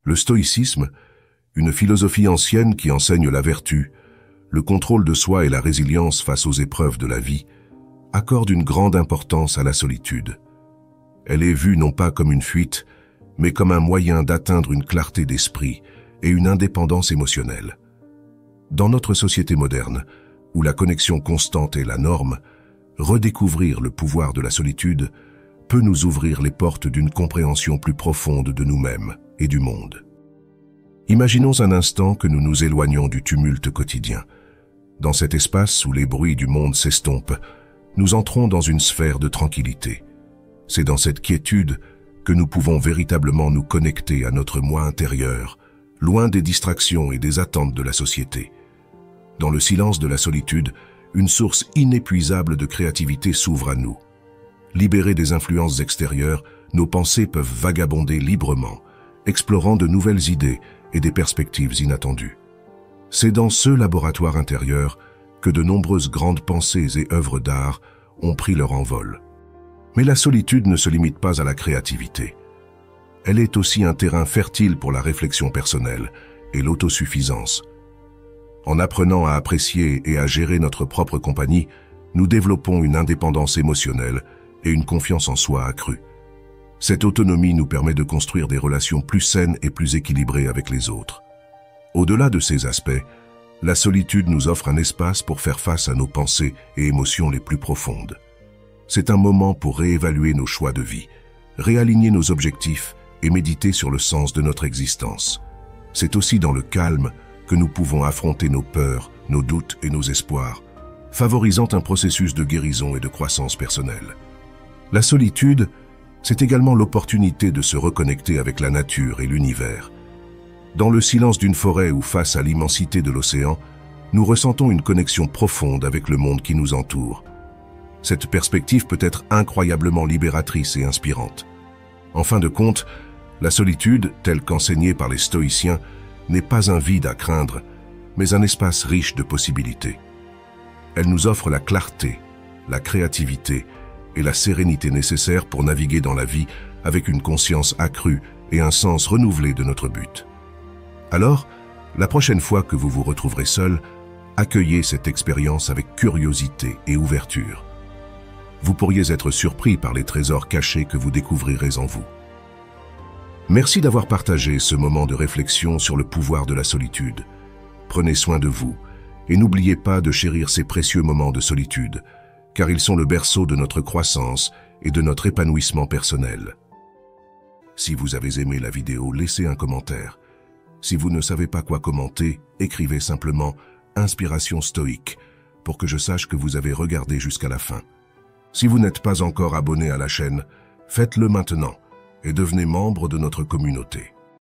Le stoïcisme, une philosophie ancienne qui enseigne la vertu, le contrôle de soi et la résilience face aux épreuves de la vie, accorde une grande importance à la solitude. Elle est vue non pas comme une fuite, mais comme un moyen d'atteindre une clarté d'esprit et une indépendance émotionnelle. Dans notre société moderne, où la connexion constante est la norme, redécouvrir le pouvoir de la solitude peut nous ouvrir les portes d'une compréhension plus profonde de nous-mêmes et du monde. Imaginons un instant que nous nous éloignons du tumulte quotidien. Dans cet espace où les bruits du monde s'estompent, nous entrons dans une sphère de tranquillité. C'est dans cette quiétude que nous pouvons véritablement nous connecter à notre moi intérieur, loin des distractions et des attentes de la société. Dans le silence de la solitude, une source inépuisable de créativité s'ouvre à nous. Libérés des influences extérieures, nos pensées peuvent vagabonder librement, explorant de nouvelles idées et des perspectives inattendues. C'est dans ce laboratoire intérieur que de nombreuses grandes pensées et œuvres d'art ont pris leur envol. Mais la solitude ne se limite pas à la créativité. Elle est aussi un terrain fertile pour la réflexion personnelle et l'autosuffisance. En apprenant à apprécier et à gérer notre propre compagnie, nous développons une indépendance émotionnelle et une confiance en soi accrue. Cette autonomie nous permet de construire des relations plus saines et plus équilibrées avec les autres. Au-delà de ces aspects, la solitude nous offre un espace pour faire face à nos pensées et émotions les plus profondes. C'est un moment pour réévaluer nos choix de vie, réaligner nos objectifs et méditer sur le sens de notre existence. C'est aussi dans le calme que nous pouvons affronter nos peurs, nos doutes et nos espoirs, favorisant un processus de guérison et de croissance personnelle. La solitude, c'est également l'opportunité de se reconnecter avec la nature et l'univers. Dans le silence d'une forêt ou face à l'immensité de l'océan, nous ressentons une connexion profonde avec le monde qui nous entoure. Cette perspective peut être incroyablement libératrice et inspirante. En fin de compte, la solitude, telle qu'enseignée par les stoïciens, n'est pas un vide à craindre, mais un espace riche de possibilités. Elle nous offre la clarté, la créativité et la sérénité nécessaires pour naviguer dans la vie avec une conscience accrue et un sens renouvelé de notre but. Alors, la prochaine fois que vous vous retrouverez seul, accueillez cette expérience avec curiosité et ouverture. Vous pourriez être surpris par les trésors cachés que vous découvrirez en vous. Merci d'avoir partagé ce moment de réflexion sur le pouvoir de la solitude. Prenez soin de vous et n'oubliez pas de chérir ces précieux moments de solitude, car ils sont le berceau de notre croissance et de notre épanouissement personnel. Si vous avez aimé la vidéo, laissez un commentaire. Si vous ne savez pas quoi commenter, écrivez simplement « Inspiration stoïque » pour que je sache que vous avez regardé jusqu'à la fin. Si vous n'êtes pas encore abonné à la chaîne, faites-le maintenant et devenez membre de notre communauté.